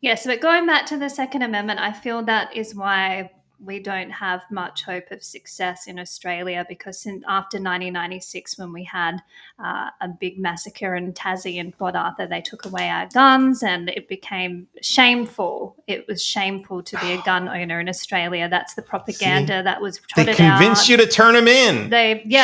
Yes, but going back to the Second Amendment, I feel that is why we don't have much hope of success in Australia, because after 1996, when we had a big massacre in Tassie and Port Arthur, they took away our guns and it became shameful. It was shameful to be a gun owner in Australia. That's the propaganda See? that was They trotted convinced out. you to turn them in.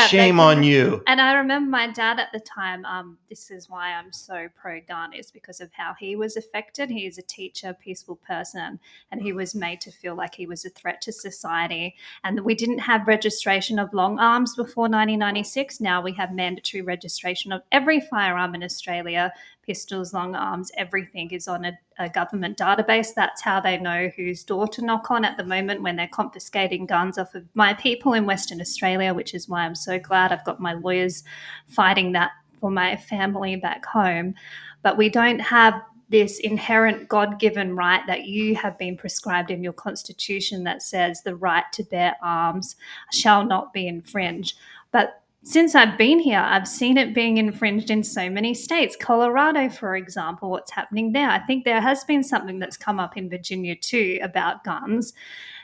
Shame on you. And I remember my dad at the time, this is why I'm so pro-gun, is because of how he was affected. He is a teacher, peaceful person, and he was made to feel like he was a threat to society. And we didn't have registration of long arms before 1996. Now we have mandatory registration of every firearm in Australia. Pistols, long arms, everything is on a government database. That's how they know whose door to knock on at the moment when they're confiscating guns off of my people in Western Australia, which is why I'm so glad I've got my lawyers fighting that for my family back home. But we don't have this inherent God-given right that you have been prescribed in your constitution that says the right to bear arms shall not be infringed. But since I've been here, I've seen it being infringed in so many states. Colorado, for example, what's happening there? I think there has been something that's come up in Virginia too about guns.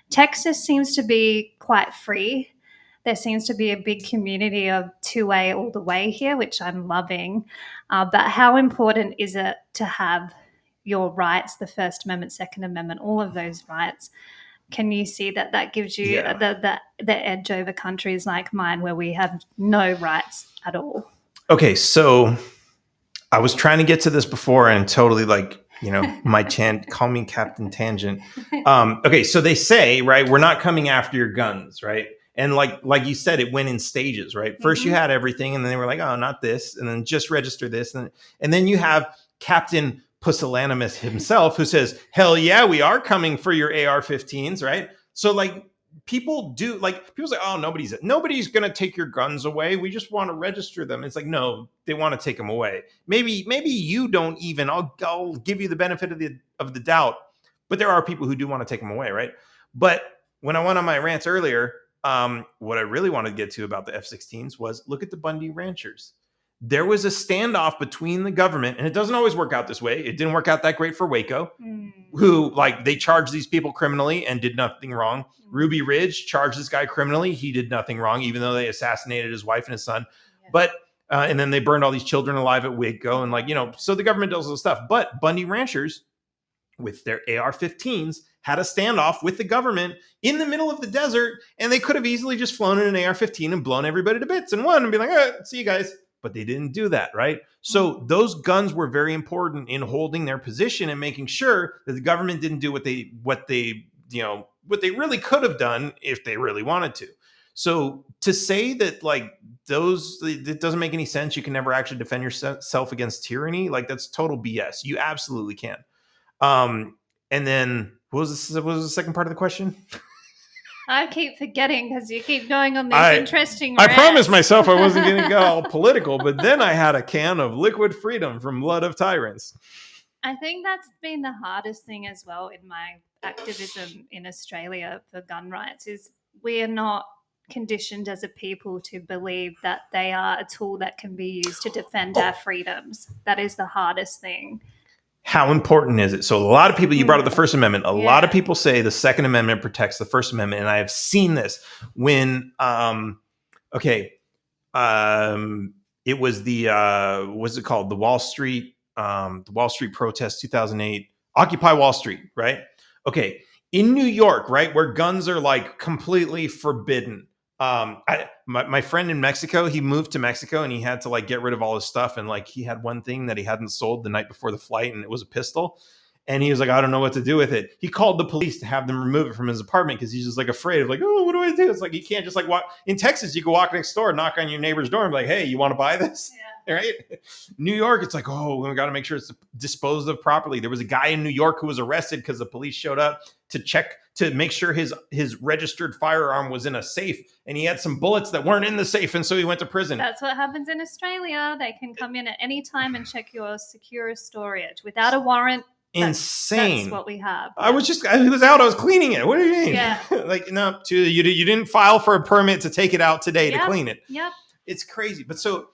Texas seems to be quite free. There seems to be a big community of 2A all the way here, which I'm loving. But how important is it to have your rights, the First Amendment, Second Amendment, all of those rights? Can you see that that gives you Yeah. the edge over countries like mine where we have no rights at all? Okay, so I was trying to get to this before and totally call me Captain Tangent. Okay, so they say, right, we're not coming after your guns, right? And like you said, it went in stages, right? First you had everything, and then they were like, oh, not this, and then just register this, and then you have Captain Pusillanimous himself who says, hell yeah, we are coming for your AR-15s, right? So people say, oh, nobody's gonna take your guns away. We just want to register them. It's like, no, they want to take them away. Maybe you don't even. I'll give you the benefit of the doubt, but there are people who do want to take them away, right? But when I went on my rants earlier, what I really wanted to get to about the F-16s was look at the Bundy Ranchers. There was a standoff between the government, and it doesn't always work out this way. It didn't work out that great for Waco, who they charged these people criminally and did nothing wrong. Ruby Ridge charged this guy criminally. He did nothing wrong, even though they assassinated his wife and his son. Yeah. But and then they burned all these children alive at Waco, and so the government does all this stuff. But Bundy Ranchers, with their AR-15s, had a standoff with the government in the middle of the desert, and they could have easily just flown in an AR-15 and blown everybody to bits and won and be like, see you guys. But they didn't do that, right? So those guns were very important in holding their position and making sure that the government didn't do what they really could have done if they really wanted to. So to say that it doesn't make any sense, you can never actually defend yourself against tyranny, that's total BS. You absolutely can. And then what was the second part of the question? I keep forgetting because you keep going on these interesting rants. I promised myself I wasn't going to go all political, but then I had a can of liquid freedom from Blood of Tyrants. I think that's been the hardest thing as well in my activism in Australia for gun rights is we are not conditioned as a people to believe that they are a tool that can be used to defend our freedoms. That is the hardest thing. How important is it? So a lot of people, you brought up the First Amendment. A lot of people say the Second Amendment protects the First Amendment. And I have seen this when, it was what's it called? The Wall Street protest, 2008, Occupy Wall Street, right? Okay. In New York, right, where guns are completely forbidden. My friend in Mexico, he moved to Mexico and he had to get rid of all his stuff. And he had one thing that he hadn't sold the night before the flight, and it was a pistol. And he was like, I don't know what to do with it. He called the police to have them remove it from his apartment because he's just afraid of oh, what do I do? It's you can't just walk. In Texas, you can walk next door, knock on your neighbor's door and be like, hey, you want to buy this? Yeah. Right? New York, it's oh, we got to make sure it's disposed of properly. There was a guy in New York who was arrested because the police showed up to make sure his registered firearm was in a safe, and he had some bullets that weren't in the safe, and so he went to prison. That's what happens in Australia. They can come in at any time and check your secure storage without a warrant. Insane. That's what we have. I was out. I was cleaning it. What do you mean? Yeah. No, you didn't file for a permit to take it out today to clean it. Yep. It's crazy. But so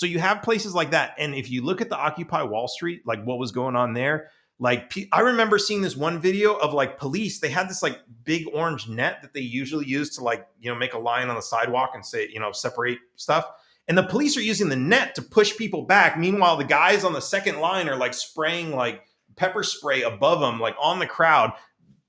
you have places like that. And if you look at the Occupy Wall Street, what was going on there, Like, I remember seeing this one video of like police. They had this like big orange net that they usually use to like, make a line on the sidewalk and say, separate stuff. And the police are using the net to push people back. Meanwhile, the guys on the second line are like spraying like pepper spray above them, like on the crowd.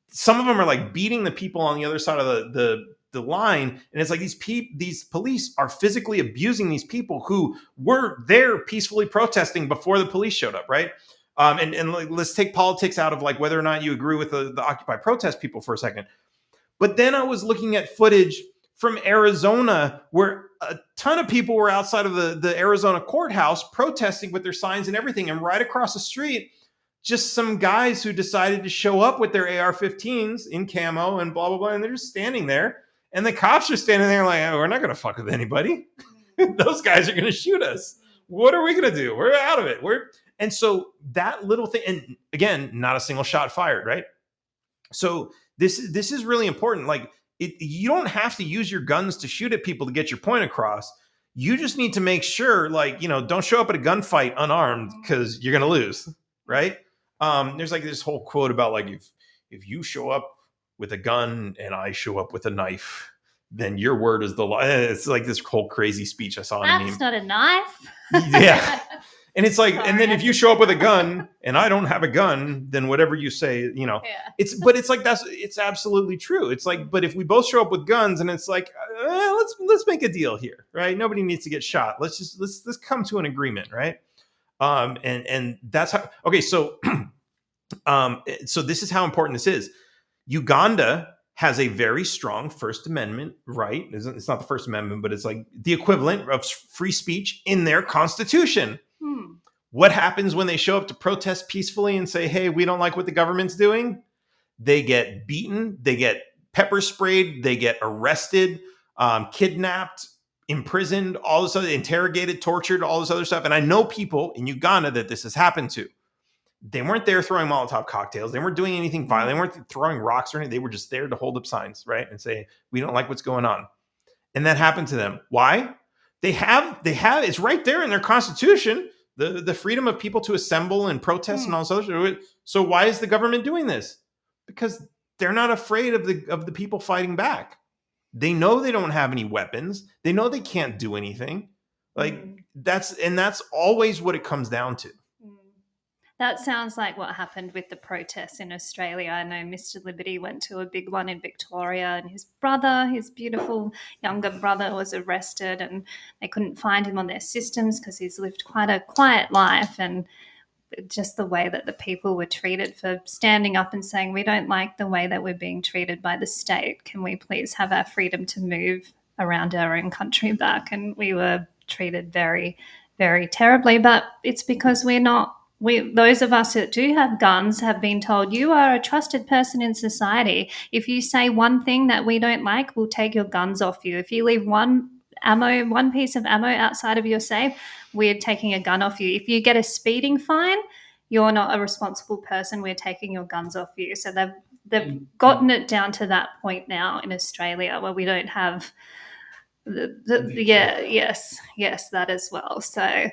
Some of them are like beating the people on the other side of the line, and it's like these police are physically abusing these people who were there peacefully protesting before the police showed up, right? And like, let's take politics out of like whether or not you agree with the Occupy protest people for a second. But then I was looking at footage from Arizona where a ton of people were outside of the Arizona courthouse protesting with their signs and everything, and right across the street, just some guys who decided to show up with their AR-15s in camo and blah, blah, blah. And they're just standing there. And the cops are standing there like, oh, we're not going to fuck with anybody. Those guys are going to shoot us. What are we going to do? We're out of it. And so that little thing, and again, not a single shot fired, right? So this is really important. Like, you don't have to use your guns to shoot at people to get your point across. You just need to make sure, like, don't show up at a gunfight unarmed because you're going to lose, right? There's like this whole quote about like, if you show up with a gun and I show up with a knife, then your word is the law. It's like this whole crazy speech I saw in a meme. That's not a knife. Yeah. And it's like, and then if you show up with a gun and I don't have a gun, then whatever you say, Yeah. It's like, it's absolutely true. It's like, but if we both show up with guns and it's like, let's make a deal here, right? Nobody needs to get shot. Let's come to an agreement, right? And that's how, okay. So, so this is how important this is. Uganda has a very strong First Amendment right. It's not the First Amendment, but it's like the equivalent of free speech in their constitution. What happens when they show up to protest peacefully and say, hey, we don't like what the government's doing? They get beaten, they get pepper sprayed, they get arrested, kidnapped, imprisoned, all this other, interrogated, tortured, all this other stuff. And I know people in Uganda that this has happened to. They weren't there throwing Molotov cocktails. They weren't doing anything violent. They weren't throwing rocks or anything. They were just there to hold up signs, right? And say, we don't like what's going on. And that happened to them. Why? They have, it's right there in their constitution, the freedom of people to assemble and protest and all this other stuff. So why is the government doing this? Because they're not afraid of the people fighting back. They know they don't have any weapons. They know they can't do anything. Like that's always what it comes down to. That sounds like what happened with the protests in Australia. I know Mr. Liberty went to a big one in Victoria, and his brother, his beautiful younger brother, was arrested, and they couldn't find him on their systems because he's lived quite a quiet life. And just the way that the people were treated for standing up and saying, we don't like the way that we're being treated by the state. Can we please have our freedom to move around our own country back? And we were treated very, very terribly. But it's because those of us that do have guns have been told, you are a trusted person in society. If you say one thing that we don't like, we'll take your guns off you. If you leave one piece of ammo outside of your safe, we're taking a gun off you. If you get a speeding fine, you're not a responsible person. We're taking your guns off you. So they've gotten it down to that point now in Australia where we don't have yes, that as well. So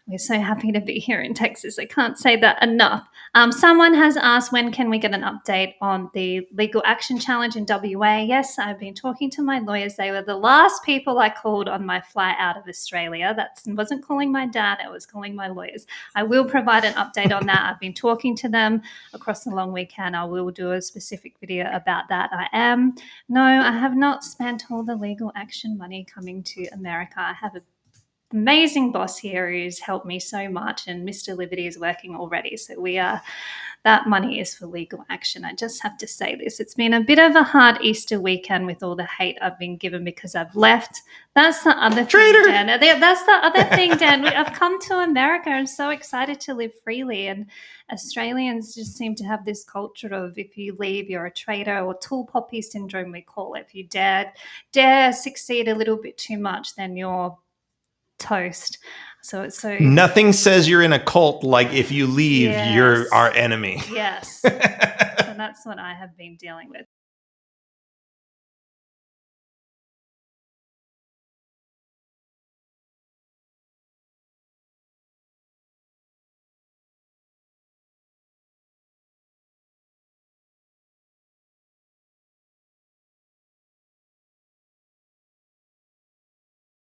we're so happy to be here in Texas. I can't say that enough. Someone has asked, when can we get an update on the legal action challenge in WA? Yes, I've been talking to my lawyers. They were the last people I called on my flight out of Australia. That wasn't calling my dad. I was calling my lawyers. I will provide an update on that. I've been talking to them across the long weekend. I will do a specific video about that. I have not spent all the legal action money coming to America. I have a amazing boss here who's helped me so much, and Mr. Liberty is working already. So that money is for legal action. I just have to say this. It's been a bit of a hard Easter weekend with all the hate I've been given because I've left. That's the other Traitor. thing, Dan. That's the other thing, Dan. I've come to America. I'm so excited to live freely, and Australians just seem to have this culture of if you leave, you're a traitor, or tall poppy syndrome, we call it. If you dare succeed a little bit too much, then you're toast. So it's so nothing says you're in a cult like if you leave, you're our enemy. Yes. So that's what I have been dealing with.